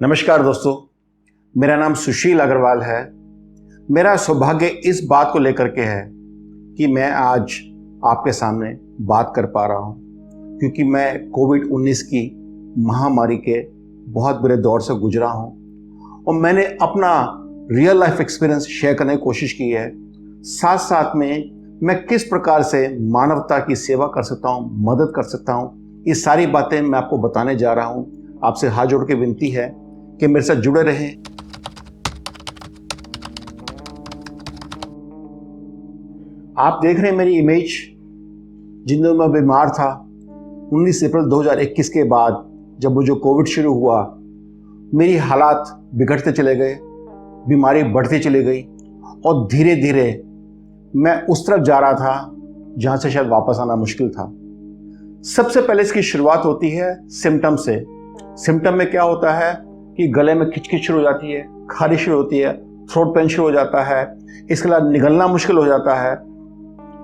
नमस्कार दोस्तों, मेरा नाम सुशील अग्रवाल है। मेरा सौभाग्य इस बात को लेकर के है कि मैं आज आपके सामने बात कर पा रहा हूँ, क्योंकि मैं कोविड-19 की महामारी के बहुत बुरे दौर से गुजरा हूँ और मैंने अपना रियल लाइफ एक्सपीरियंस शेयर करने की कोशिश की है। साथ साथ में मैं किस प्रकार से मानवता की सेवा कर सकता हूँ, मदद कर सकता हूँ, ये सारी बातें मैं आपको बताने जा रहा हूँ। आपसे हाथ जोड़ के विनती है कि मेरे साथ जुड़े रहें। आप देख रहे हैं मेरी इमेज। जिन दिनों मैं बीमार था 19 अप्रैल 2021 के बाद, जब मुझे कोविड शुरू हुआ, मेरी हालात बिगड़ते चले गए, बीमारी बढ़ती चली गई और धीरे धीरे मैं उस तरफ जा रहा था जहां से शायद वापस आना मुश्किल था। सबसे पहले इसकी शुरुआत होती है सिम्टम से। सिम्टम में क्या होता है कि गले में खिचखिच शुरू हो जाती है, खारिश शुरू होती है, थ्रोट पेन शुरू हो जाता है, इसके बाद निगलना मुश्किल हो जाता है,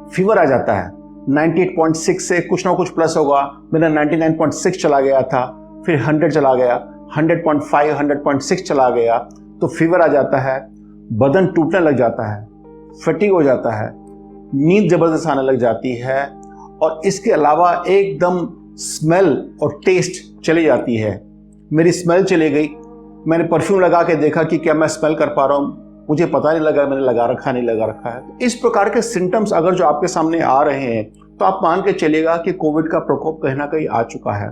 फीवर आ जाता है। 98.6 से कुछ ना कुछ प्लस होगा, मेरा 99.6 चला गया था, फिर 100 चला गया, 100.5, 100.6 चला गया, तो फीवर आ जाता है, बदन टूटने लग जाता है, फटीग हो जाता है, नींद जबरदस्त आने लग जाती है और इसके अलावा एकदम स्मेल और टेस्ट चली जाती है। मेरी स्मेल चली गई। मैंने परफ्यूम लगा के देखा कि क्या मैं स्मेल कर पा रहा हूँ, मुझे पता नहीं लगा मैंने लगा रखा नहीं लगा रखा है। इस प्रकार के सिम्टम्स अगर जो आपके सामने आ रहे हैं तो आप मान के चलिएगा कि कोविड का प्रकोप कहीं ना कहीं आ चुका है।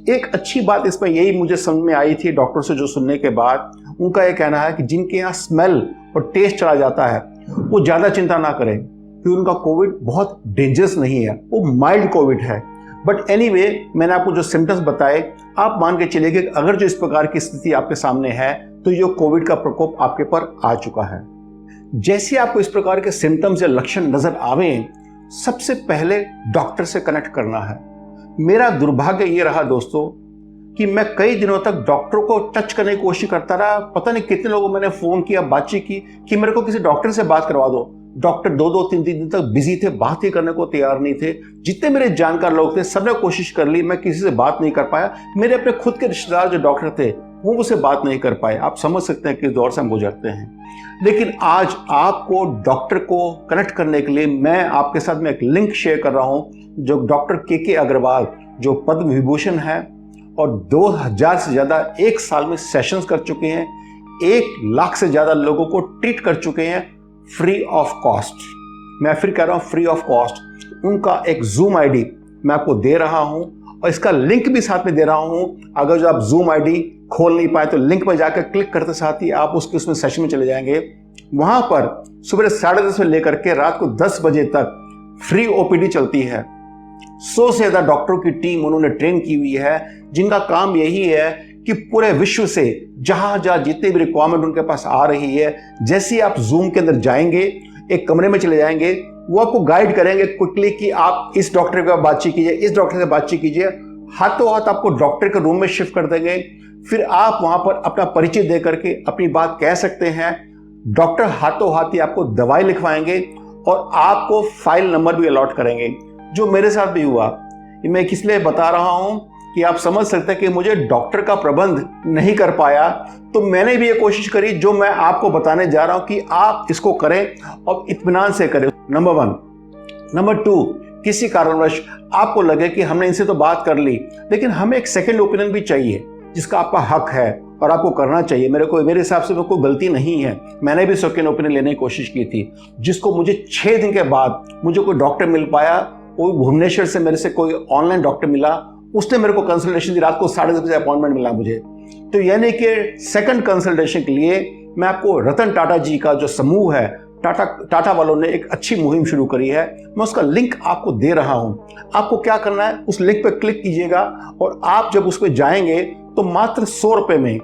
एक अच्छी बात इसमें यही मुझे समझ में आई थी डॉक्टर से जो सुनने के बाद, उनका यह कहना है कि जिनके यहाँ स्मेल और टेस्ट चला जाता है वो ज़्यादा चिंता ना करें, क्योंकि उनका कोविड बहुत डेंजरस नहीं है, वो माइल्ड कोविड है। बट एनीवे, मैंने आपको जो सिम्टम्स बताए, आप मान के चलिए कि अगर जो इस प्रकार की स्थिति आपके सामने है तो ये कोविड का प्रकोप आपके पर आ चुका है। जैसे आपको इस प्रकार के सिम्टम्स या लक्षण नजर आवे, सबसे पहले डॉक्टर से कनेक्ट करना है। मेरा दुर्भाग्य ये रहा दोस्तों कि मैं कई दिनों तक डॉक्टर को टच करने की कोशिश करता रहा। पता नहीं कितने लोगों मैंने फोन किया, बातचीत की कि मेरे को किसी डॉक्टर से बात करवा दो। डॉक्टर 2-3 दिन तक बिजी थे, बात ही करने को तैयार नहीं थे। जितने मेरे जानकार लोग थे सबने कोशिश कर ली, मैं किसी से बात नहीं कर पाया। मेरे अपने खुद के रिश्तेदार जो डॉक्टर थे वो मुझसे बात नहीं कर पाए। आप समझ सकते हैं किस दौर से हम गुजरते हैं। लेकिन आज आपको डॉक्टर को कनेक्ट करने के लिए मैं आपके साथ में एक लिंक शेयर कर रहा हूं, जो डॉक्टर के अग्रवाल, जो पद्म विभूषण है और 2000 से ज्यादा एक साल में सेशंस कर चुके हैं, 1 लाख से ज्यादा लोगों को ट्रीट कर चुके हैं फ्री ऑफ कॉस्ट। मैं फिर कह रहा हूं फ्री ऑफ कॉस्ट। उनका एक जूम आईडी मैं आपको दे रहा हूं और इसका लिंक भी साथ में दे रहा हूं। अगर जो आप जूम आईडी खोल नहीं पाए तो लिंक पर जाकर क्लिक करते साथ ही आप उसमें सेशन में चले जाएंगे। वहां पर सुबह 10:30 से लेकर के रात को 10 बजे तक फ्री ओपीडी चलती है। 100 से ज्यादा डॉक्टरों की टीम उन्होंने ट्रेन की हुई है, जिनका काम यही है कि पूरे विश्व से जहां जहां जितने भी रिक्वायरमेंट उनके पास आ रही है, जैसे ही आप जूम के अंदर जाएंगे, एक कमरे में चले जाएंगे, वो आपको गाइड करेंगे क्विकली कि आप इस डॉक्टर के बातचीत कीजिए, इस डॉक्टर से बातचीत कीजिए। हाथों हाथ आपको डॉक्टर के रूम में शिफ्ट कर देंगे। फिर आप वहां पर अपना परिचय दे करके अपनी बात कह सकते हैं। डॉक्टर हाथों हाथ ही आपको दवाई लिखवाएंगे और आपको फाइल नंबर भी अलॉट करेंगे, जो मेरे साथ भी हुआ। मैं इसलिए बता रहा हूं कि आप समझ सकते हैं कि मुझे डॉक्टर का प्रबंध नहीं कर पाया, तो मैंने भी ये कोशिश करी जो मैं आपको बताने जा रहा हूं कि आप इसको करें और इत्मीनान से करें। नंबर 1। नंबर 2, किसी कारणवश आपको लगे कि हमने इनसे तो बात कर ली, लेकिन हमें एक सेकंड ओपिनियन भी चाहिए, जिसका आपका हक है और आपको करना चाहिए। मेरे हिसाब से कोई गलती नहीं है। मैंने भी सेकंड ओपिनियन लेने की कोशिश की थी, जिसको मुझे 6 दिन के बाद मुझे कोई डॉक्टर मिल पाया। वो भुवनेश्वर से मेरे से कोई ऑनलाइन डॉक्टर मिला, उसने मेरे को कंसल्टेशन दी। रात को 10:30 बजे अपॉइंटमेंट मिला मुझे। तो यानी कि सेकंड कंसल्टेशन के लिए मैं आपको रतन टाटा जी का जो समूह है, टाटा वालों ने एक अच्छी मुहिम शुरू करी है, मैं उसका लिंक आपको दे रहा हूं। आपको क्या करना है, उस लिंक पर क्लिक कीजिएगा और आप जब उस पर जाएंगे तो मात्र 100 रुपए में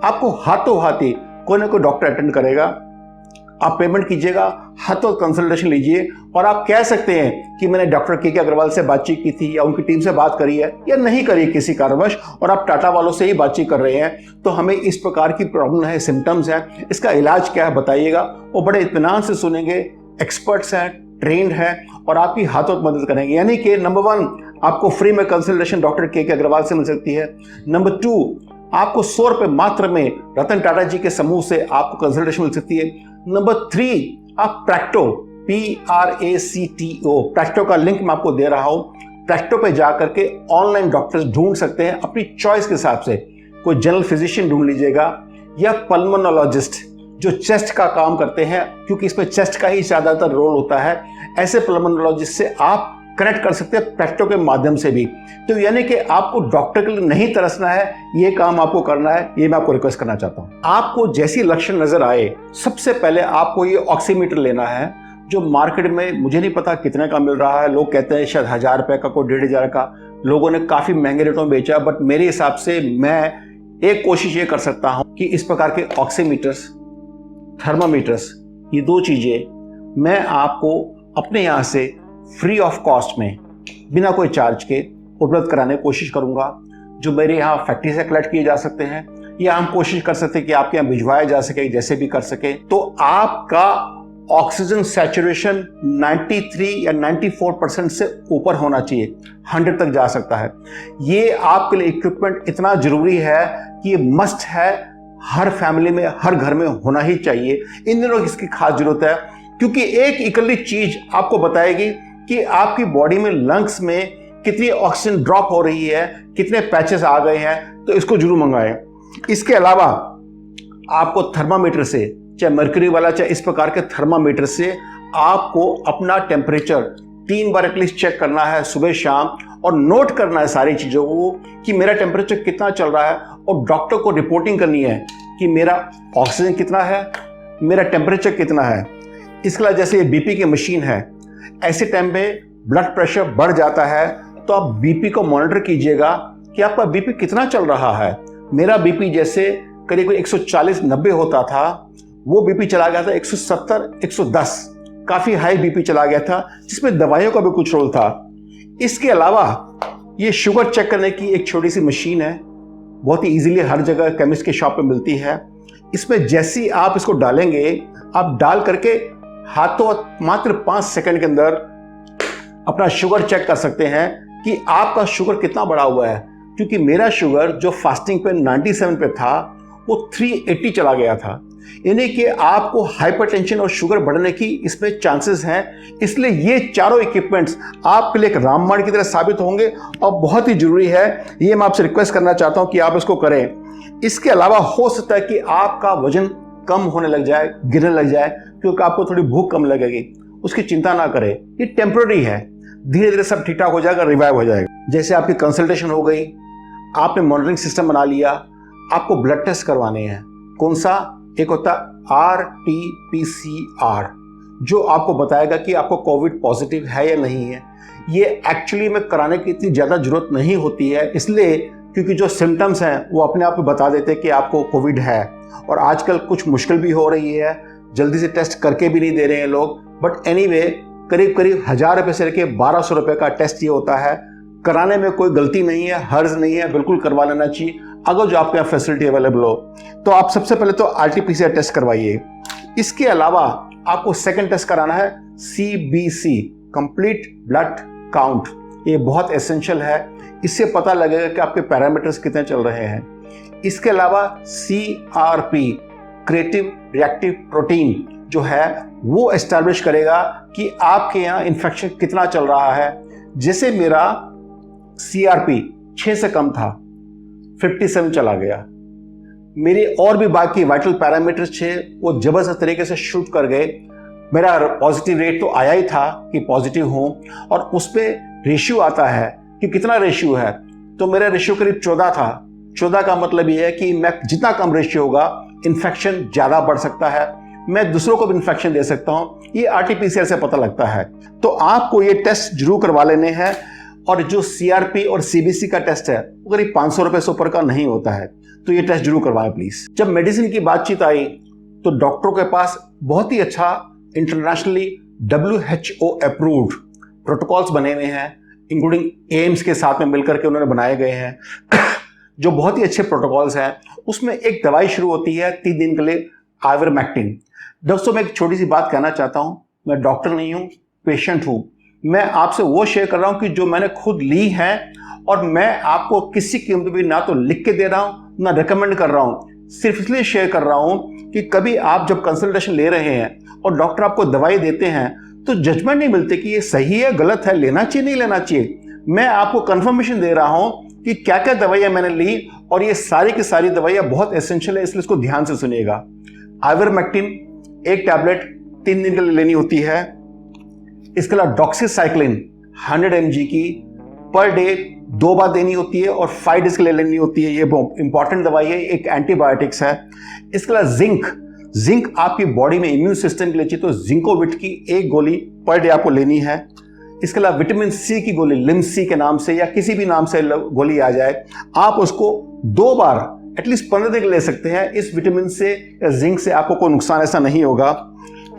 आपको हाथों हाथी कोई ना कोई डॉक्टर अटेंड करेगा। आप पेमेंट कीजिएगा, हाथों कंसल्टेशन लीजिए और आप कह सकते हैं कि मैंने डॉक्टर के अग्रवाल से बातचीत की थी या उनकी टीम से बात करी है या नहीं करी किसी कारणवश, और आप टाटा वालों से ही बातचीत कर रहे हैं, तो हमें इस प्रकार की प्रॉब्लम है, सिम्टम्स है, इसका इलाज क्या है बताइएगा। वो बड़े इत्मीनान से सुनेंगे, एक्सपर्ट्स हैं, ट्रेंड है और आपकी हाथों मदद करेंगे। यानी कि नंबर 1, आपको फ्री में कंसल्टेशन डॉक्टर के अग्रवाल से मिल सकती है। नंबर 2, आपको 100 रुपए मात्र में रतन टाटा जी के समूह से आपको कंसल्टेशन मिल सकती है। नंबर 3, आप प्रैक्टो PRACTO प्रैक्टो का लिंक मैं आपको दे रहा हूं। प्रैक्टो पे जाकर के ऑनलाइन डॉक्टर्स ढूंढ सकते हैं अपनी चॉइस के हिसाब से। कोई जनरल फिजिशियन ढूंढ लीजिएगा या पल्मोनोलॉजिस्ट जो चेस्ट का काम करते हैं, क्योंकि इसमें चेस्ट का ही ज्यादातर रोल होता है। ऐसे पल्मोनोलॉजिस्ट से आप कनेक्ट कर सकते हैं प्रैक्टो के माध्यम से भी। तो यानी कि आपको डॉक्टर के लिए नहीं तरसना है, ये काम आपको करना है, ये मैं आपको रिक्वेस्ट करना चाहता हूं। आपको जैसी लक्षण नजर आए, सबसे पहले आपको ये ऑक्सीमीटर लेना है, जो मार्केट में मुझे नहीं पता कितने का मिल रहा है। लोग कहते हैं शायद 1000 रुपए का, कोई 1500 का। लोगों ने काफी महंगे रेटों में बेचा, बट मेरे हिसाब से मैं एक कोशिश ये कर सकता हूं कि इस प्रकार के ऑक्सीमीटर्स, थर्मामीटर्स, ये 2 चीजें मैं आपको अपने यहां से फ्री ऑफ कॉस्ट में, बिना कोई चार्ज के उपलब्ध कराने की कोशिश करूंगा, जो मेरे यहाँ फैक्ट्री से कलेक्ट किए जा सकते हैं, या हम कोशिश कर सकते हैं कि आपके यहाँ भिजवाया जा सके, जैसे भी कर सके। तो आपका ऑक्सीजन सैचुरेशन 93 या 94% से ऊपर होना चाहिए, 100 तक जा सकता है। ये आपके लिए इक्विपमेंट इतना जरूरी है कि ये मस्ट है, हर फैमिली में, हर घर में होना ही चाहिए। इन दिनों इसकी खास जरूरत है, क्योंकि एक इकल्ली चीज आपको बताएगी कि आपकी बॉडी में, लंग्स में कितनी ऑक्सीजन ड्रॉप हो रही है, कितने पैचेस आ गए हैं। तो इसको जरूर मंगाएं। इसके अलावा आपको थर्मामीटर से, चाहे मर्क्यूरी वाला चाहे इस प्रकार के थर्मामीटर से, आपको अपना टेम्परेचर 3 बार एटलीस्ट चेक करना है, सुबह शाम, और नोट करना है सारी चीजों को कि मेरा टेम्परेचर कितना चल रहा है, और डॉक्टर को रिपोर्टिंग करनी है कि मेरा ऑक्सीजन कितना है, मेरा टेम्परेचर कितना है। इसके अलावा जैसे ये बीपी की मशीन है, ऐसे टाइम पे ब्लड प्रेशर बढ़ जाता है, तो आप बीपी को मॉनिटर कीजिएगा कि आपका बीपी कितना चल रहा है। मेरा बीपी जैसे करीब 140-90 होता था, वो बीपी चला गया था 170-110, काफी हाई बीपी चला गया था, जिसमें दवाइयों का भी कुछ रोल था। इसके अलावा ये शुगर चेक करने की एक छोटी सी मशीन है, बहुत ही इजीली हर जगह केमिस्ट के शॉप पे मिलती है। इसमें जैसी आप इसको डालेंगे, आप डाल करके हाथों मात्र 5 सेकंड के अंदर अपना शुगर चेक कर सकते हैं कि आपका शुगर कितना बढ़ा हुआ है। क्योंकि मेरा शुगर जो फास्टिंग पे 97 पे था, वो 380 चला गया था। यानी कि आपको हाइपरटेंशन और शुगर बढ़ने की इसमें चांसेस हैं। इसलिए ये चारों इक्विपमेंट्स आपके लिए एक रामबाण की तरह साबित होंगे और बहुत ही जरूरी है। ये मैं आपसे रिक्वेस्ट करना चाहता हूं कि आप इसको करें। इसके अलावा हो सकता है कि आपका वजन कम होने लग जाए, गिरने लग जाए, क्योंकि आपको थोड़ी भूख कम लगेगी। उसकी चिंता ना करें, ये टेम्पररी है, धीरे धीरे सब ठीक ठाक हो जाएगा, रिवाइव हो जाएगा। जैसे आपकी कंसल्टेशन हो गई, आपने मॉनिटरिंग सिस्टम बना लिया, आपको ब्लड टेस्ट करवाने हैं। कौन सा? एक होता है RT-PCR, जो आपको बताएगा कि आपको कोविड पॉजिटिव है या नहीं है। ये एक्चुअली में कराने की इतनी ज़्यादा जरूरत नहीं होती है, इसलिए क्योंकि जो सिम्टम्स हैं वो अपने आप बता देते हैं कि आपको कोविड है। और आजकल कुछ मुश्किल भी हो रही है, जल्दी से टेस्ट करके भी नहीं दे रहे हैं लोग। बट एनीवे, करीब 1000 रुपये से लेके 1200 रुपये का टेस्ट ये होता है। कराने में कोई गलती नहीं है, हर्ज नहीं है, बिल्कुल करवा लेना चाहिए अगर जो आपके यहाँ फैसिलिटी अवेलेबल हो। तो आप सबसे पहले तो RT-PCR टेस्ट करवाइए। इसके अलावा आपको सेकंड टेस्ट कराना है CBC, कंप्लीट ब्लड काउंट। ये बहुत एसेंशियल है, इससे पता लगेगा कि आपके पैरामीटर्स कितने चल रहे हैं। इसके अलावा CRP, क्रिएटिव रिएक्टिव प्रोटीन, जो है वो एस्टैब्लिश करेगा कि आपके यहाँ इन्फेक्शन कितना चल रहा है। जैसे मेरा CRP 6 से कम था, 57 चला गया। मेरे और भी बाकी वाइटल पैरामीटर्स थे, वो जबरदस्त तरीके से शूट कर गए। मेरा पॉजिटिव रेट तो आया ही था कि पॉजिटिव हूं, और उस पर रेशियो आता है कि कितना रेशियो है। तो मेरा रेशियो करीब 14 था। 14 का मतलब ये है कि मैं जितना कम रेशियो होगा, इन्फेक्शन ज्यादा बढ़ सकता है, मैं दूसरों को भी इन्फेक्शन दे सकता हूं। ये RT-PCR से पता लगता है। तो आपको ये टेस्ट जरूर करवा लेने हैं। और जो CRP और CBC का टेस्ट है वो करीब 500 रुपये से ऊपर का नहीं होता है, तो ये टेस्ट जरूर करवाएं प्लीज। जब मेडिसिन की बातचीत आई तो डॉक्टरों के पास बहुत ही अच्छा इंटरनेशनली WHO अप्रूव्ड प्रोटोकॉल्स बने हुए हैं, इंक्लूडिंग एम्स के साथ में मिलकर के उन्होंने बनाए गए हैं जो बहुत ही अच्छे प्रोटोकॉल्स हैं। उसमें एक दवाई शुरू होती है 3 दिन के लिए, आइवरमेक्टिन। दोस्तों, मैं एक छोटी सी बात कहना चाहता हूं, मैं डॉक्टर नहीं हूं, पेशेंट हूं। मैं आपसे वो शेयर कर रहा हूं कि जो मैंने खुद ली है और मैं आपको किसी कीमत भी ना तो लिख के दे रहा हूं ना रिकमेंड कर रहा हूं, सिर्फ इसलिए शेयर कर रहा हूं कि कभी आप जब कंसल्टेशन ले रहे हैं और डॉक्टर आपको दवाई देते हैं तो जजमेंट नहीं मिलते कि ये सही है गलत है, लेना चाहिए नहीं लेना चाहिए। मैं आपको कंफर्मेशन दे रहा हूं कि क्या क्या दवाइयां मैंने ली और ये सारी की सारी दवाइयां बहुत एसेंशियल है, इसलिए इसको ध्यान से सुनिएगा। आइवरमेक्टिन एक टैबलेट 3 दिन के लिए लेनी होती है। इसके अलावा डॉक्सीसाइक्लिन 100 mg की पर डे 2 बार देनी होती है और 5 डेज के लिए लेनी होती है। ये इंपॉर्टेंट दवाई है, एक एंटीबायोटिक्स है। इसके अलावा जिंक आपकी बॉडी में इम्यून सिस्टम के लिए चाहिए, तो जिंकोविट की 1 गोली पर डे आपको लेनी है। इसके अलावा विटामिन सी की गोली, लिम्सी के नाम से या किसी भी नाम से गोली आ जाए, आप उसको 2 बार एटलीस्ट 15 दिन ले सकते हैं। इस विटामिन से या जिंक से आपको कोई नुकसान ऐसा नहीं होगा।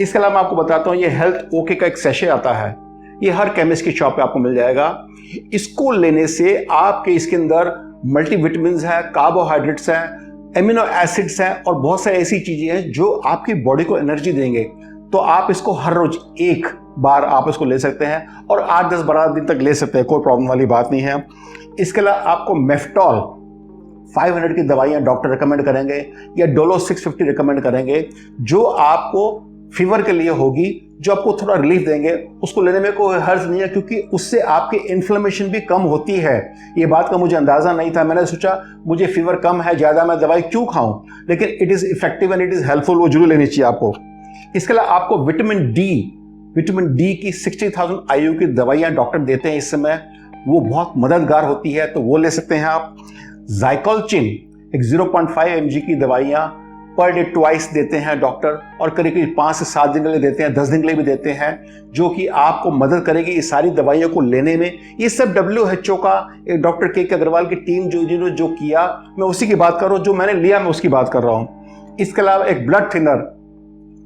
इसके अलावा मैं आपको बताता हूँ, ये हेल्थ ओके का एक सैशे आता है, ये हर केमिस्ट की शॉप पे आपको मिल जाएगा। इसको लेने से आपके इसके अंदर मल्टीविटामिन्स है, कार्बोहाइड्रेट्स हैं, एमिनो एसिड्स हैं और बहुत सारी ऐसी चीजें हैं जो आपकी बॉडी को एनर्जी देंगे। तो आप इसको हर रोज 1 बार आप इसको ले सकते हैं और 8, 10, 12 दिन तक ले सकते हैं, कोई प्रॉब्लम वाली बात नहीं है। इसके अलावा आपको मेफ्टॉल 500 की दवाइयां डॉक्टर रिकमेंड करेंगे या डोलो 650 रिकमेंड करेंगे, जो आपको फीवर के लिए होगी, जो आपको थोड़ा रिलीफ देंगे। उसको लेने में कोई हर्ज नहीं है क्योंकि उससे आपकी इन्फ्लेमेशन भी कम होती है। ये बात का मुझे अंदाजा नहीं था, मैंने सोचा मुझे फीवर कम है, ज्यादा मैं दवाई क्यों खाऊं, लेकिन it is effective and it is helpful, वो जरूर लेनी चाहिए आपको। इसके अलावा आपको विटामिन डी की 60,000 IU की दवाइयां डॉक्टर देते हैं इस समय, वो बहुत मददगार होती है, तो वो ले सकते हैं आप। जाइकोल्चिन एक 0.5 mg की दवाइयां पर डे ट्वाइस देते हैं डॉक्टर, और करीब करीब 5 से 7 दिन के लिए देते हैं, 10 दिन के लिए भी देते हैं, जो कि आपको मदद करेगी इस सारी दवाइयों को लेने में। ये सब WHO का एक डॉक्टर के अग्रवाल की टीम जो किया, मैं उसी की बात कर रहा हूँ, जो मैंने लिया मैं उसकी बात कर रहा हूँ। इसके अलावा एक ब्लड थिनर,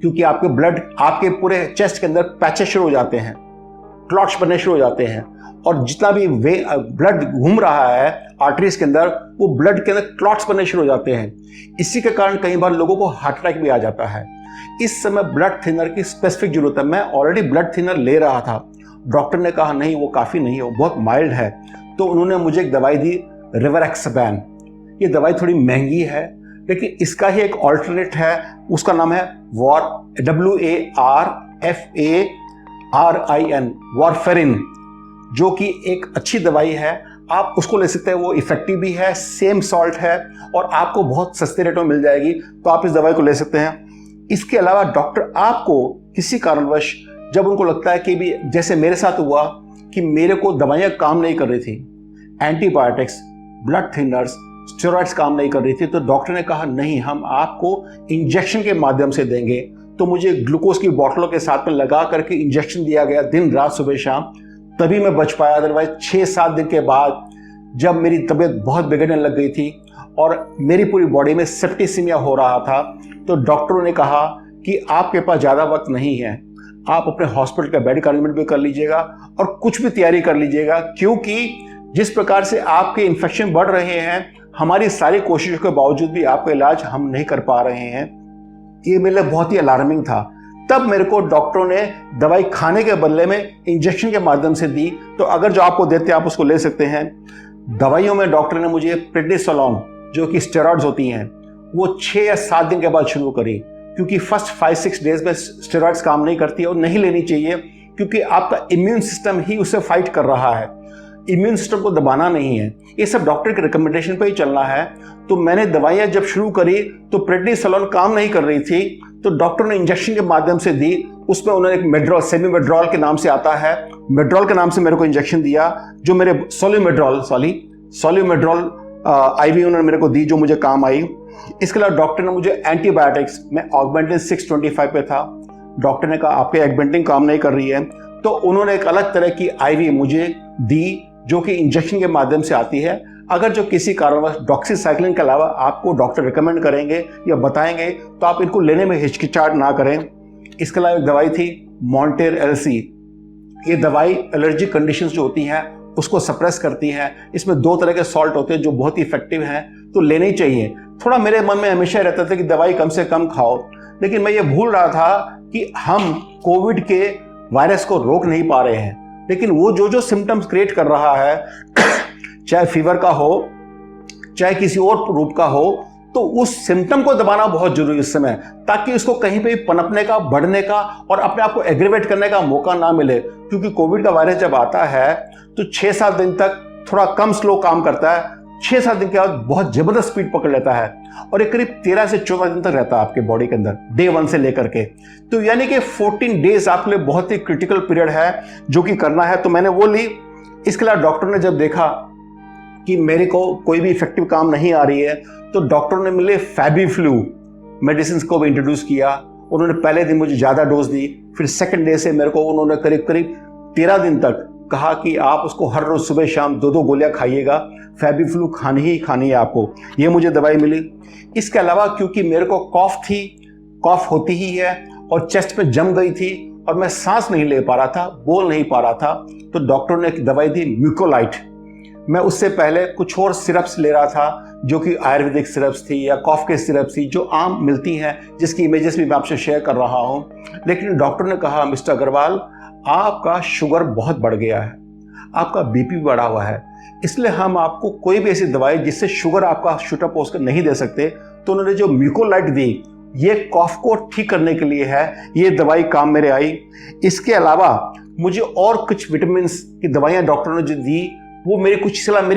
क्योंकि आपके पूरे चेस्ट के अंदर पैचेस शुरू हो जाते हैं, क्लॉट्स बनने शुरू हो जाते हैं, और जितना भी ब्लड घूम रहा है आर्टरीज के अंदर, वो ब्लड के अंदर क्लॉट्स बनने शुरू हो जाते हैं। इसी के कारण कई बार लोगों को हार्ट अटैक भी आ जाता है। इस समय ब्लड थिनर की स्पेसिफिक जरूरत है। मैं ऑलरेडी ब्लड थिनर ले रहा था, डॉक्टर ने कहा नहीं वो काफ़ी नहीं है, वो बहुत माइल्ड है, तो उन्होंने मुझे एक दवाई दी रिवरएक्सबैन। ये दवाई थोड़ी महंगी है, लेकिन इसका ही एक ऑल्टरनेट है, उसका नाम है वारफेरिन, जो कि एक अच्छी दवाई है, आप उसको ले सकते हैं। वो इफेक्टिव भी है, सेम सॉल्ट है और आपको बहुत सस्ते रेटों में मिल जाएगी, तो आप इस दवाई को ले सकते हैं। इसके अलावा डॉक्टर आपको किसी कारणवश, जब उनको लगता है कि भी जैसे मेरे साथ हुआ कि मेरे को दवाइयाँ काम नहीं कर रही थी, एंटीबायोटिक्स, ब्लड थिनर्स, स्टेरॉइड्स काम नहीं कर रही थी, तो डॉक्टर ने कहा नहीं, हम आपको इंजेक्शन के माध्यम से देंगे। तो मुझे ग्लूकोज की बोतलों के साथ में लगा करके इंजेक्शन दिया गया, दिन रात सुबह शाम, तभी मैं बच पाया। अदरवाइज 6-7 दिन के बाद जब मेरी तबीयत बहुत बिगड़ने लग गई थी और मेरी पूरी बॉडी में सेप्टिसिमिया हो रहा था, तो डॉक्टरों ने कहा कि आपके पास ज़्यादा वक्त नहीं है, आप अपने हॉस्पिटल का बेड का अरेंजमेंट भी कर लीजिएगा और कुछ भी तैयारी कर लीजिएगा, क्योंकि जिस प्रकार से आपके इन्फेक्शन बढ़ रहे हैं, हमारी सारी कोशिशों के बावजूद भी आपका इलाज हम नहीं कर पा रहे हैं। ये मेरे लिए बहुत ही अलार्मिंग था। तब मेरे को डॉक्टरों ने दवाई खाने के बदले में इंजेक्शन के माध्यम से दी, तो अगर जो आपको देते हैं आप उसको ले सकते हैं। दवाइयों में डॉक्टर ने मुझे प्रेडनिसोलोन, जो कि स्टेरॉइड्स होती हैं, वो 6 या 7 दिन के बाद शुरू करी, क्योंकि फर्स्ट 5-6 डेज में स्टेरॉइड्स काम नहीं करती और नहीं लेनी चाहिए, क्योंकि आपका इम्यून सिस्टम ही उससे फाइट कर रहा है, इम्यून सिस्टम को दबाना नहीं है। ये सब डॉक्टर के रिकमेंडेशन पे ही चलना है। तो मैंने दवाइयाँ जब शुरू करी तो प्रेडनिसोलोन काम नहीं कर रही थी, तो डॉक्टर ने इंजेक्शन के माध्यम से दी। उसमें उन्होंने एक मेड्रोल, सेमी मेड्रोल के नाम से आता है, मेड्रोल के नाम से मेरे को इंजेक्शन दिया, जो मेरे सोल्यूमेड्रोल IV उन्होंने मेरे को दी, जो मुझे काम आई। इसके अलावा डॉक्टर ने मुझे एंटीबायोटिक्स, मैं ऑगमेंटिन 625 पे था, डॉक्टर ने कहा आपके ऑगमेंटिन काम नहीं कर रही है, तो उन्होंने एक अलग तरह की IV मुझे दी, जो कि इंजेक्शन के माध्यम से आती है। अगर जो किसी कारणवश डॉक्सीसाइक्लिन के अलावा आपको डॉक्टर रिकमेंड करेंगे या बताएंगे, तो आप इनको लेने में हिचकिचाहट ना करें। इसके अलावा एक दवाई थी मॉन्टेर LC। ये दवाई एलर्जी कंडीशंस जो होती हैं उसको सप्रेस करती है। इसमें 2 तरह के सॉल्ट होते हैं जो बहुत ही इफेक्टिव हैं, तो लेने ही चाहिए। थोड़ा मेरे मन में हमेशा रहता था कि दवाई कम से कम खाओ, लेकिन मैं ये भूल रहा था कि हम कोविड के वायरस को रोक नहीं पा रहे हैं, लेकिन वो जो सिम्टम्स क्रिएट कर रहा है, चाहे फीवर का हो, चाहे किसी और रूप का हो, तो उस सिम्टम को दबाना बहुत जरूरी है इस समय, ताकि उसको कहीं पे पनपने का, बढ़ने का और अपने आप को एग्रीवेट करने का मौका ना मिले। क्योंकि कोविड का वायरस जब आता है तो 6-7 दिन तक थोड़ा कम स्लो काम करता है, 6-7 दिन के बाद बहुत जबरदस्त स्पीड पकड़ लेता है और ये करीब 13 से 14 दिन तक रहता है आपके बॉडी के अंदर, डे 1 से लेकर के। तो यानी कि 14 डेज आपके लिए बहुत ही क्रिटिकल पीरियड है जो कि करना है। तो मैंने वो ली। इसके अलावा डॉक्टर ने जब देखा कि मेरे को कोई भी इफेक्टिव काम नहीं आ रही है, तो डॉक्टर ने मिले फैबीफ्लू मेडिसिन को भी इंट्रोड्यूस किया। उन्होंने पहले दिन मुझे ज़्यादा डोज दी, फिर सेकंड डे से मेरे को उन्होंने करीब करीब 13 दिन तक कहा कि आप उसको हर रोज सुबह शाम 2-2 गोलियां खाइएगा, फैबीफ्लू खानी ही खानी है आपको। ये मुझे दवाई मिली। इसके अलावा क्योंकि मेरे को कॉफ थी, कॉफ होती ही है और चेस्ट पे जम गई थी और मैं सांस नहीं ले पा रहा था, बोल नहीं पा रहा था, तो डॉक्टर ने एक दवाई दी म्यूकोलाइट। मैं उससे पहले कुछ और सिरप्स ले रहा था जो कि आयुर्वेदिक सिरप्स थी या कॉफ के सिरप्स थी जो आम मिलती हैं, जिसकी इमेजेस भी मैं आपसे शेयर कर रहा हूं। लेकिन डॉक्टर ने कहा, मिस्टर अग्रवाल आपका शुगर बहुत बढ़ गया है, आपका बीपी भी बढ़ा हुआ है, इसलिए हम आपको कोई भी ऐसी दवाई जिससे शुगर आपका शूट अप होकर नहीं दे सकते। तो उन्होंने जो म्यूकोलाइट दी, ये कॉफ को ठीक करने के लिए है, ये दवाई काम मेरे आई। इसके अलावा मुझे और कुछ विटामिन की दवाइयाँ डॉक्टर ने जो दी, वो मेरी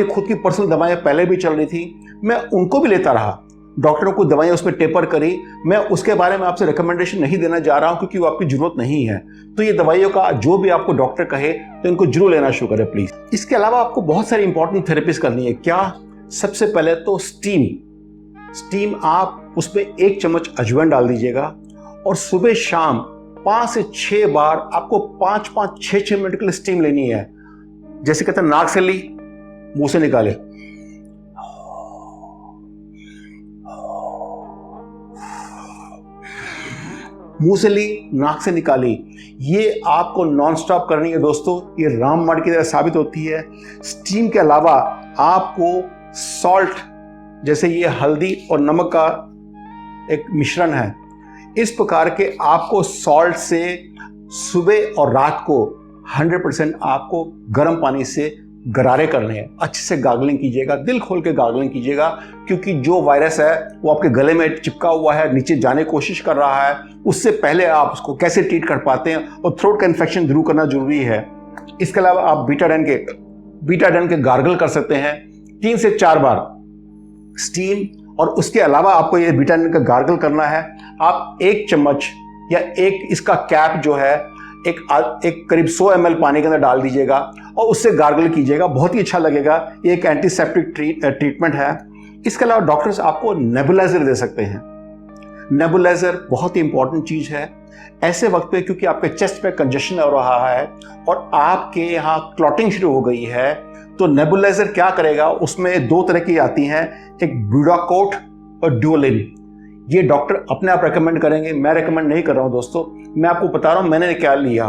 खुद की पर्सनल दवाइयाँ पहले भी चल रही थी, मैं उनको भी लेता रहा। डॉक्टरों को दवाइयाँ उसमें टेपर करी। मैं उसके बारे में आपसे रिकमेंडेशन नहीं देना जा रहा हूँ क्योंकि वो आपकी जरूरत नहीं है। तो ये दवाइयों का जो भी आपको डॉक्टर कहे तो इनको जरूर लेना शुरू करें प्लीज। इसके अलावा आपको बहुत सारी इंपॉर्टेंट थेरेपीज करनी है। क्या? सबसे पहले तो स्टीम आप उसमें 1 चम्मच अजवाइन डाल दीजिएगा और सुबह शाम 5 से 6 बार आपको 5-5, 6-6 मिनट के लिए स्टीम लेनी है। जैसे कहते हैं नाक से ली, मुंह से निकाले, मुंह से ली, नाक से निकाली। ये आपको नॉन स्टॉप करनी है दोस्तों। ये रामबाण की तरह साबित होती है। स्टीम के अलावा आपको सॉल्ट, जैसे ये हल्दी और नमक का एक मिश्रण है, इस प्रकार के आपको सॉल्ट से सुबह और रात को 100% आपको गर्म पानी से गरारे करने हैं। अच्छे से गार्गलिंग कीजिएगा, दिल खोल के गार्गलिंग कीजिएगा, क्योंकि जो वायरस है वो आपके गले में चिपका हुआ है, नीचे जाने की कोशिश कर रहा है। उससे पहले आप उसको कैसे ट्रीट कर पाते हैं, और थ्रोट का इन्फेक्शन दूर करना जरूरी है। इसके अलावा आप बीटाडीन के गार्गल कर सकते हैं 3 से 4 बार स्टीम, और उसके अलावा आपको ये बीटाडीन का गार्गल करना है। आप 1 चम्मच या एक इसका कैप जो है एक करीब 100 ml पानी के अंदर डाल दीजिएगा और उससे गार्गल कीजिएगा, बहुत ही अच्छा लगेगा। ये एक एंटीसेप्टिक ट्रीटमेंट है। इसके अलावा डॉक्टर्स आपको नेबुलाइजर दे सकते हैं। नेबुलाइजर बहुत ही इंपॉर्टेंट चीज है ऐसे वक्त पे, क्योंकि आपके चेस्ट पे कंजेशन हो रहा है और आपके यहाँ क्लॉटिंग शुरू हो गई है। तो नेबुलाइजर क्या करेगा, उसमें 2 तरह की आती हैं, एक ब्यूडाकोट और ड्यूलिन। ये डॉक्टर अपने आप रेकमेंड करेंगे, मैं रेकमेंड नहीं कर रहा हूं दोस्तों। मैं आपको बता रहा हूं मैंने क्या लिया।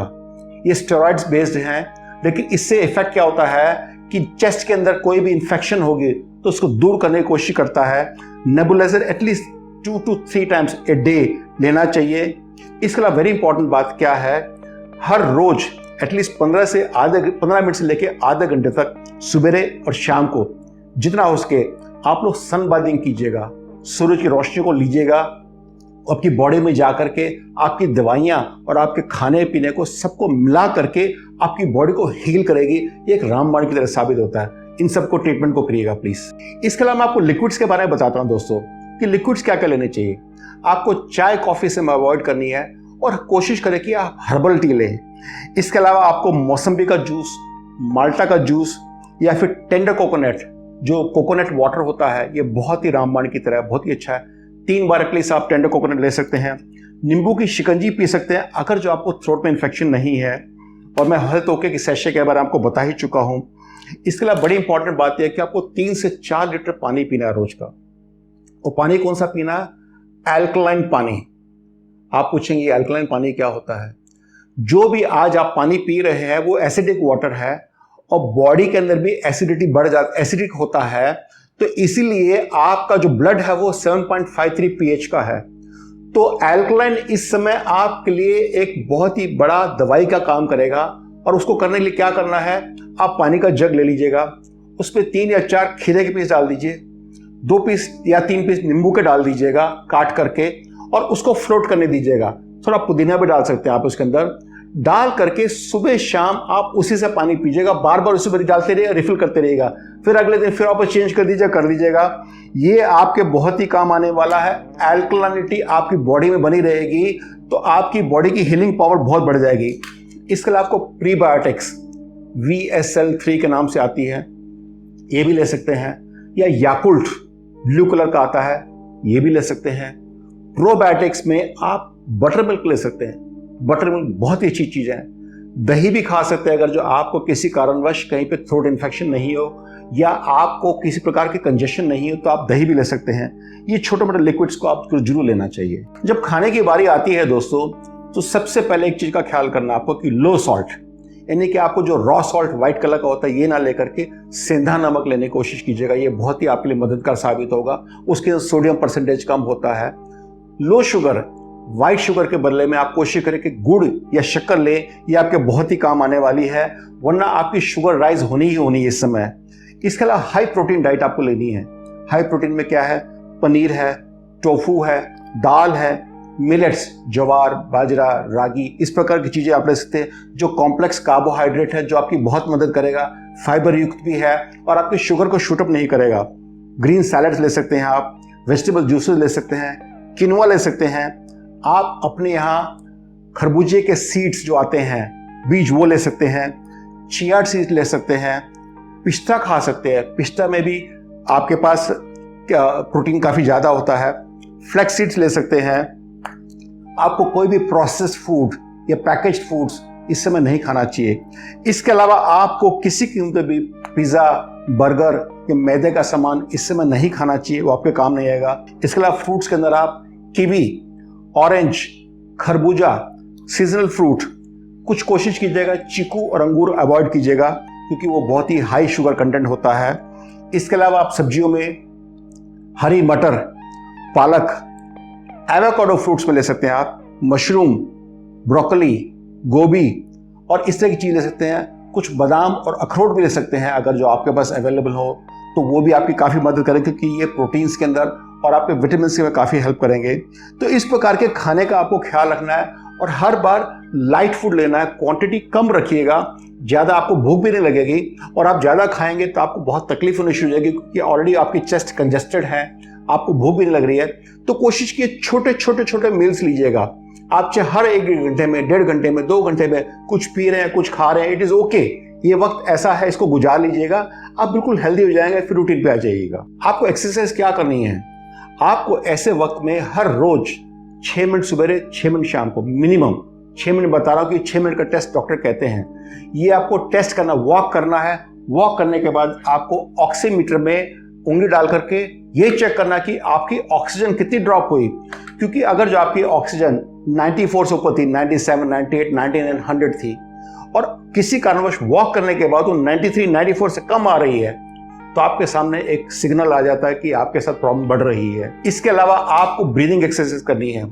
ये स्टेरॉइड्स बेस्ड हैं, लेकिन इससे इफेक्ट क्या होता है कि चेस्ट के अंदर कोई भी इंफेक्शन होगी तो उसको दूर करने की कोशिश करता है। Nebuliser at least 2 to 3 times a day लेना चाहिए। इसके अलावा वेरी इंपॉर्टेंट बात क्या है, हर रोज एटलीस्ट 15 मिनट से लेके आधे घंटे तक सुबह और शाम को जितना हो सके आप लोग सन बाथिंग कीजिएगा, सूरज की रोशनी को लीजिएगा, आपकी बॉडी में जा करके आपकी दवाइयाँ और आपके खाने पीने को सबको मिला करके आपकी बॉडी को हील करेगी। ये एक रामबाण की तरह साबित होता है। इन सबको ट्रीटमेंट को करिएगा प्लीज। इसके अलावा मैं आपको लिक्विड्स के बारे में बताता हूँ दोस्तों कि लिक्विड्स क्या क्या लेने चाहिए। आपको चाय कॉफी से अवॉइड करनी है और कोशिश करें कि आप हर्बल टी लें। इसके अलावा आपको मौसम्बी का जूस, माल्टा का जूस या फिर टेंडर कोकोनट, जो कोकोनट वाटर होता है, ये बहुत ही रामबाण की तरह बहुत ही अच्छा है। 3 बार एटलीस्ट आप टेंडर कोकोनट ले सकते हैं। नींबू की शिकंजी पी सकते हैं अगर जो आपको थ्रोट में इन्फेक्शन नहीं है, और मैं हेल्थ ओके की सेशे के बारे में आपको बता ही चुका हूं। इसके अलावा बड़ी इंपॉर्टेंट बात यह है कि आपको 3 से 4 लीटर पानी पीना है रोज का। और पानी कौन सा पीना है? एल्कलाइन पानी। आप पूछेंगे एल्कलाइन पानी क्या होता है? जो भी आज आप पानी पी रहे हैं वो एसिडिक वाटर है और बॉडी के अंदर भी एसिडिटी बढ़ जाती, एसिडिक होता है, तो इसीलिए आपका जो ब्लड है वो 7.53 pH का है। तो एल्कलाइन इस समय आपके लिए एक बहुत ही बड़ा दवाई का काम करेगा। और उसको करने के लिए क्या करना है, आप पानी का जग ले लीजिएगा उसमें 3 या 4 खीरे के पीस डाल दीजिए, 2 पीस या 3 पीस नींबू के डाल दीजिएगा काट करके, और उसको फ्लोट करने दीजिएगा। थोड़ा पुदीना भी डाल सकते हैं आप उसके अंदर। डाल करके सुबह शाम आप उसी से पानी पीजिएगा, बार बार उसी पर डालते रहिएगा, रिफिल करते रहिएगा। फिर अगले दिन फिर आप चेंज कर दीजिएगा। ये आपके बहुत ही काम आने वाला है। एल्कलानिटी आपकी बॉडी में बनी रहेगी तो आपकी बॉडी की हीलिंग पावर बहुत बढ़ जाएगी। इसके अलावा आपको प्रीबायोटिक्स VSL3 के नाम से आती है, ये भी ले सकते हैं, या याकुल्ट ब्लू कलर का आता है, ये भी ले सकते हैं। प्रोबायोटिक्स में आप बटर मिल्क ले सकते हैं। बटर मिल्क बहुत ही अच्छी चीज़ है। दही भी खा सकते हैं अगर जो आपको किसी कारणवश कहीं पे थ्रोट इन्फेक्शन नहीं हो या आपको किसी प्रकार की कंजेशन नहीं हो तो आप दही भी ले सकते हैं। ये छोटे मोटे लिक्विड्स को आपको जरूर लेना चाहिए। जब खाने की बारी आती है दोस्तों, तो सबसे पहले एक चीज़ का ख्याल करना आपको कि लो सॉल्ट, यानी कि आपको जो रॉ सॉल्ट व्हाइट कलर का होता है ये ना लेकर के सेंधा नमक लेने की कोशिश कीजिएगा। ये बहुत ही आपके लिए मददगार साबित होगा। उसके अंदर सोडियम परसेंटेज कम होता है। लो शुगर, व्हाइट शुगर के बदले में आप कोशिश करें कि गुड़ या शक्कर ले, ये आपके बहुत ही काम आने वाली है, वरना आपकी शुगर राइज होनी ही होनी है इस समय। इसके अलावा हाई प्रोटीन डाइट आपको लेनी है। हाई प्रोटीन में क्या है? पनीर है, टोफू है, दाल है, मिलेट्स, ज्वार, बाजरा, रागी, इस प्रकार की चीज़ें आप ले सकते हैं जो कॉम्प्लेक्स कार्बोहाइड्रेट है, जो आपकी बहुत मदद करेगा, फाइबर युक्त भी है और आपकी शुगर को शूट अप नहीं करेगा। ग्रीन सैलड्स ले सकते हैं आप, वेजिटेबल जूसेस ले सकते हैं, किनोआ ले सकते हैं आप। अपने यहाँ खरबूजे के सीड्स जो आते हैं, बीज, वो ले सकते हैं। चिया सीड्स ले सकते हैं। पिस्ता खा सकते हैं, पिस्ता में भी आपके पास प्रोटीन काफ़ी ज़्यादा होता है। फ्लैक्स सीड्स ले सकते हैं। आपको कोई भी प्रोसेस्ड फूड या पैकेज्ड फूड्स इस समय नहीं खाना चाहिए। इसके अलावा आपको किसी कीमत पे भी पिज़्ज़ा, बर्गर या मैदे का सामान इस समय नहीं खाना चाहिए, वो आपके काम नहीं आएगा। इसके अलावा फ्रूट्स के अंदर आप कीवी, ऑरेंज, खरबूजा, सीजनल फ्रूट, कुछ कोशिश कीजिएगा चीकू और अंगूर अवॉइड कीजिएगा क्योंकि वो बहुत ही हाई शुगर कंटेंट होता है। इसके अलावा आप सब्जियों में हरी मटर, पालक, एवोकाडो फ्रूट्स में ले सकते हैं आप, मशरूम, ब्रोकली, गोभी और इस तरह की चीज़ ले सकते हैं। कुछ बादाम और अखरोट भी ले सकते हैं अगर जो आपके पास अवेलेबल हो, तो वो भी आपकी काफ़ी मदद करेंगे क्योंकि ये प्रोटीन्स के अंदर और आपके विटामिन के में काफ़ी हेल्प करेंगे। तो इस प्रकार के खाने का आपको ख्याल रखना है और हर बार लाइट फूड लेना है, क्वांटिटी कम रखिएगा, ज़्यादा आपको भूख भी नहीं लगेगी और आप ज़्यादा खाएंगे तो आपको बहुत तकलीफ होनी शुरू हो जाएगी क्योंकि ऑलरेडी आपकी चेस्ट कंजेस्टेड है, आपको भूख भी नहीं लग रही है। तो कोशिश कीजिए छोटे मील्स लीजिएगा। आप चाहे हर 1 घंटे में, 1.5 घंटे में, 2 घंटे में कुछ पी रहे हैं, कुछ खा रहे हैं, इट इज़ ओके। ये वक्त ऐसा है, इसको गुजार लीजिएगा, आप बिल्कुल हेल्दी हो जाएंगे, फिर रूटीन पे आ जाइएगा। आपको एक्सरसाइज क्या करनी है? आपको ऐसे वक्त में हर रोज 6 मिनट सवेरे, 6 मिनट शाम को, मिनिमम 6 मिनट बता रहा हूं कि 6 मिनट का टेस्ट डॉक्टर कहते हैं। ये आपको टेस्ट करना, वॉक करना है। वॉक करने के बाद आपको ऑक्सीमीटर में उंगली डाल करके ये चेक करना कि आपकी ऑक्सीजन कितनी ड्रॉप हुई, क्योंकि अगर जो आपकी ऑक्सीजन 94 से ऊपर थी, 97, 98, 99, 100 थी और किसी कारणवश वॉक करने के बाद वो 93, 94 से कम आ रही है तो आपके सामने एक सिग्नल आ जाता है कि आपके साथ प्रॉब्लम बढ़ रही है। इसके अलावा आपको ब्रीदिंग एक्सरसाइज करनी है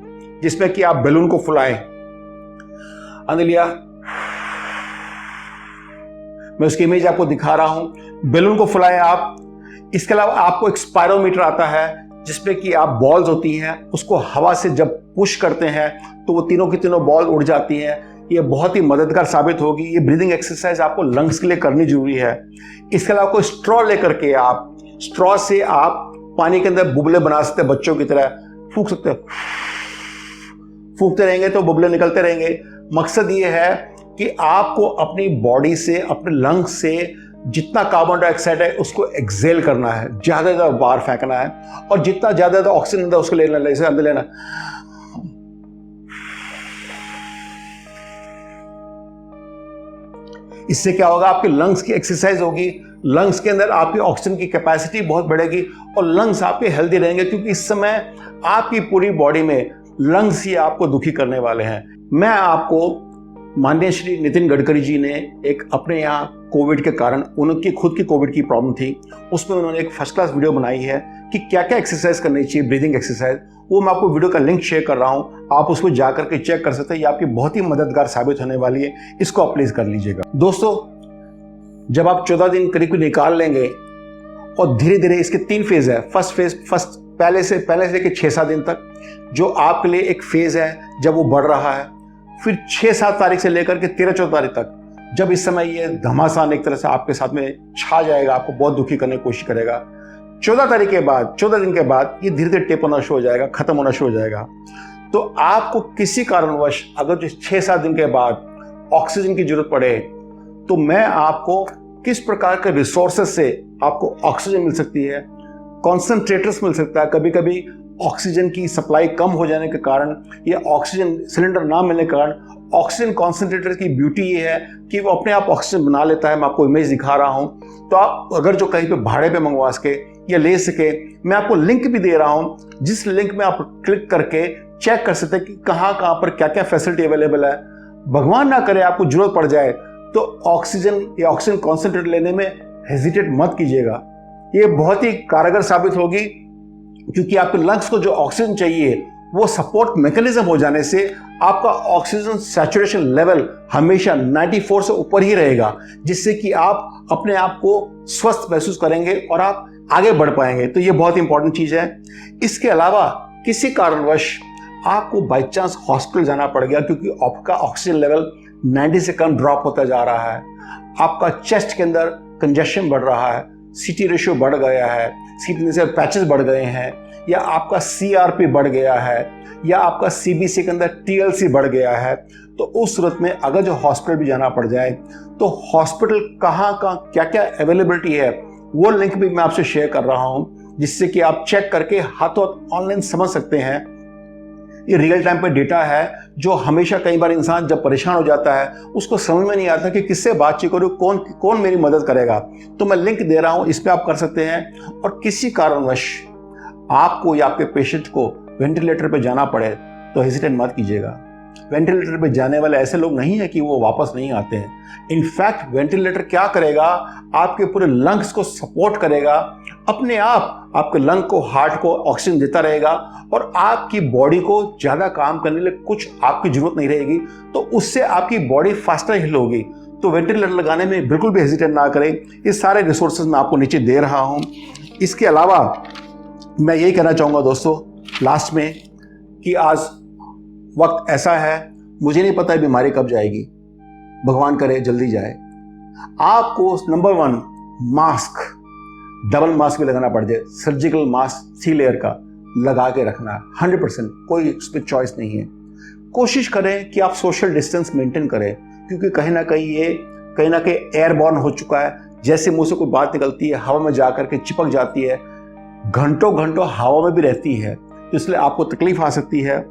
जिसमें कि आप बैलून को फुलाएं। अंदर लिया, मैं उसकी इमेज आपको दिखा रहा हूं, बैलून को फुलाएं आप। इसके अलावा आपको एक स्पायरोमीटर आता है जिसमें कि आप बॉल्स होती हैं, उसको हवा से जब पुश करते हैं तो वो तीनों की तीनों बॉल उड़ जाती हैं। ये बहुत ही मददगार साबित होगी। ये ब्रीदिंग एक्सरसाइज आपको लंग्स के लिए करनी जरूरी है। इसके अलावा कोई स्ट्रॉ लेकर के आप, स्ट्रॉ से आप पानी के अंदर बुबले बना सकते हैं, बच्चों की तरह फूंक सकते हैं। फूंकते रहेंगे तो बुबले निकलते रहेंगे। मकसद ये है कि आपको अपनी बॉडी से, अपने लंग्स से जितना कार्बन डाइऑक्साइड है उसको एक्सेल करना है, ज्यादा बाहर फेंकना है और जितना ज्यादा ऑक्सीजन अंदर उसको लेना, इसे अंदर लेना। इससे क्या होगा? आपके लंग्स की एक्सरसाइज होगी, लंग्स के अंदर आपकी ऑक्सीजन की कैपेसिटी बहुत बढ़ेगी और लंग्स आपके हेल्दी रहेंगे क्योंकि इस समय आपकी पूरी बॉडी में लंग्स ही आपको दुखी करने वाले हैं। मैं आपको, माननीय श्री नितिन गडकरी जी ने एक अपने यहाँ कोविड के कारण, उनकी खुद की कोविड की प्रॉब्लम थी, उसमें उन्होंने एक फर्स्ट क्लास वीडियो बनाई है कि क्या क्या एक्सरसाइज करनी चाहिए, ब्रीदिंग एक्सरसाइज। वो मैं आपको वीडियो का लिंक शेयर कर रहा हूँ, आप उसको जाकर के चेक कर सकते हैं। ये आपकी बहुत ही मददगार साबित होने वाली है, इसको आप प्लीज कर लीजिएगा। दोस्तों, जब आप 14 दिन करीब निकाल लेंगे और धीरे धीरे इसके 3 फेज है। फर्स्ट पहले से लेकर 6-7 दिन तक जो आपके लिए एक फेज है जब वो बढ़ रहा है, फिर 6-7 तारीख से लेकर के 13-14 तारीख तक जब इस समय ये घमासान एक तरह से आपके साथ में छा जाएगा, आपको बहुत दुखी करने की कोशिश करेगा। 14 दिन के बाद ये धीरे धीरे टेप होना शुरू हो जाएगा, खत्म होना शुरू हो जाएगा। तो आपको किसी कारणवश अगर 6-7 दिन के बाद ऑक्सीजन की जरूरत पड़े तो मैं आपको किस प्रकार के रिसोर्सेज से आपको ऑक्सीजन मिल सकती है, कॉन्सेंट्रेटर्स मिल सकता है। कभी कभी ऑक्सीजन की सप्लाई कम हो जाने के कारण या ऑक्सीजन सिलेंडर ना मिलने के कारण ऑक्सीजन कॉन्सेंट्रेटर की ब्यूटी ये है कि वो अपने आप ऑक्सीजन बना लेता है। मैं आपको इमेज दिखा रहा हूं, तो आप अगर जो कहीं पे भाड़े पे मंगवा सके या ले सके, मैं आपको लिंक भी दे रहा हूं जिस लिंक में आप क्लिक करके चेक कर सकते हैं कि कहां कहां पर क्या क्या फैसिलिटी अवेलेबल है। भगवान ना करे आपको जरूरत पड़ जाए तो ऑक्सीजन या ऑक्सीजन कॉन्सेंट्रेट लेने में हेजिटेट मत कीजिएगा। ये बहुत ही कारगर साबित होगी क्योंकि आपके लंग्स को जो ऑक्सीजन चाहिए वो सपोर्ट मैकेनिज्म हो जाने से आपका ऑक्सीजन सैचुरेशन लेवल हमेशा 94 से ऊपर ही रहेगा, जिससे कि आप अपने आप को स्वस्थ महसूस करेंगे और आप आगे बढ़ पाएंगे। तो ये बहुत इंपॉर्टेंट चीज है। इसके अलावा किसी कारणवश आपको बाई चांस हॉस्पिटल जाना पड़ गया क्योंकि आपका ऑक्सीजन लेवल 90 से कम ड्रॉप होता जा रहा है, आपका चेस्ट के अंदर कंजेशन बढ़ रहा है, सीटी रेशियो बढ़ गया है, सीटी से पैचेस बढ़ गए हैं, या आपका सीआरपी बढ़ गया है, या आपका सीबीसी के अंदर टीएलसी बढ़ गया है, तो उस सूरत में अगर जो हॉस्पिटल भी जाना पड़ जाए तो हॉस्पिटल कहाँ क्या क्या अवेलेबिलिटी है वो लिंक भी मैं आपसे शेयर कर रहा हूं, जिससे कि आप चेक करके हाथों ऑनलाइन समझ सकते हैं। ये रियल टाइम पे डेटा है जो हमेशा कई बार इंसान जब परेशान हो जाता है उसको समझ में नहीं आता कि किससे बातचीत करूं, कौन मेरी मदद करेगा। तो मैं लिंक दे रहा हूं, इस पे आप कर सकते हैं। और किसी कारणवश आपको या आपके पेशेंट को वेंटिलेटर पे जाना पड़े तो हेजिटेट मत कीजिएगा। वेंटिलेटर पे जाने वाले ऐसे लोग नहीं है कि वो वापस नहीं आते हैं। इनफैक्ट वेंटिलेटर क्या करेगा, आपके पूरे लंग्स को सपोर्ट करेगा, अपने आप आपके लंग को, हार्ट को ऑक्सीजन देता रहेगा और आपकी बॉडी को ज्यादा काम करने के लिए कुछ आपकी जरूरत नहीं रहेगी, तो उससे आपकी बॉडी फास्टर हील होगी। तो वेंटिलेटर लगाने में बिल्कुल भी हेजिटेट ना करें। ये सारे रिसोर्सेज मैं आपको नीचे दे रहा हूं। इसके अलावा मैं यही कहना चाहूंगा दोस्तों लास्ट में कि आज वक्त ऐसा है, मुझे नहीं पता बीमारी कब जाएगी, भगवान करे जल्दी जाए। आपको नंबर 1 मास्क, डबल मास्क भी लगाना पड़ जाए, सर्जिकल मास्क 3 लेयर का लगा के रखना है 100%, कोई उस पर चॉइस नहीं है। कोशिश करें कि आप सोशल डिस्टेंस मेंटेन करें, क्योंकि कहीं ना कहीं एयरबॉर्न हो चुका है। जैसे मुंह से कोई बात निकलती है, हवा में जाकर के चिपक जाती है, घंटों घंटों हवा में भी रहती है, तो इसलिए आपको तकलीफ आ सकती है।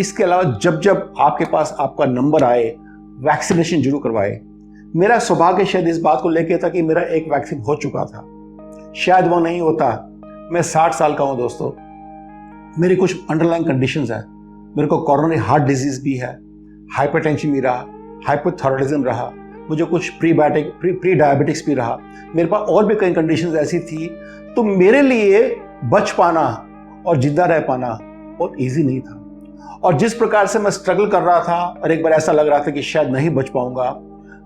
इसके अलावा जब आपके पास आपका नंबर आए, वैक्सीनेशन जरूर करवाए। मेरा सौभाग्य शायद इस बात को लेकर था कि मेरा एक वैक्सीन हो चुका था, शायद वो नहीं होता। मैं 60 साल का हूं दोस्तों, मेरी कुछ अंडरलाइन कंडीशंस है। मेरे को कोरोनरी हार्ट डिजीज भी है, हाइपरटेंशन भी रहा, हाइपोथायराइडिज्म रहा, मुझे कुछ प्री डायबिटिक्स भी रहा, मेरे पास और भी कई कंडीशंस ऐसी थी। तो मेरे लिए बच पाना और जिंदा रह पाना बहुत ईजी नहीं था। और जिस प्रकार से मैं स्ट्रगल कर रहा था और एक बार ऐसा लग रहा था कि शायद नहीं बच पाऊंगा,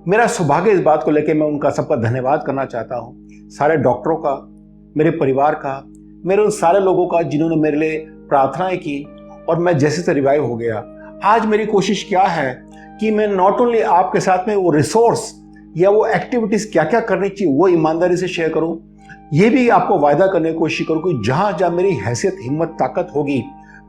मेरा सौभाग्य इस बात को लेकर मैं उनका सबका धन्यवाद करना चाहता हूं, सारे डॉक्टरों का, मेरे परिवार का, मेरे उन सारे लोगों का जिन्होंने मेरे लिए प्रार्थनाएं की और मैं जैसे से रिवाइव हो गया। आज मेरी कोशिश क्या है कि मैं नॉट ओनली आपके साथ में वो रिसोर्स या वो एक्टिविटीज क्या क्या करनी चाहिए वो ईमानदारी से शेयर करूं, ये भी आपको वायदा करने की कोशिश करूं कि जहां जहां मेरी हैसियत, हिम्मत, ताकत होगी,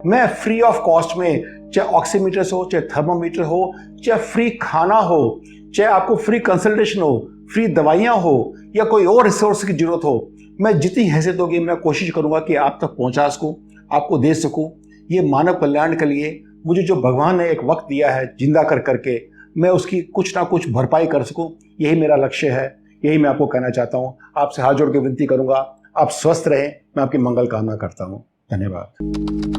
मैं फ्री ऑफ कॉस्ट में, चाहे ऑक्सीमीटर हो, चाहे थर्मोमीटर हो, चाहे फ्री खाना हो, चाहे आपको फ्री कंसल्टेशन हो, फ्री दवाइयां हो, या कोई और रिसोर्स की जरूरत हो, मैं जितनी हैसियत होगी मैं कोशिश करूंगा कि आप तक पहुंचा सकूं, आपको दे सकूं। ये मानव कल्याण के लिए मुझे जो भगवान ने एक वक्त दिया है जिंदा कर करके, मैं उसकी कुछ ना कुछ भरपाई कर सकूं, यही मेरा लक्ष्य है। यही मैं आपको कहना चाहता हूं। आपसे हाथ जोड़ के विनती करूंगा, आप स्वस्थ रहें। मैं आपकी मंगल कामना करता हूं। धन्यवाद।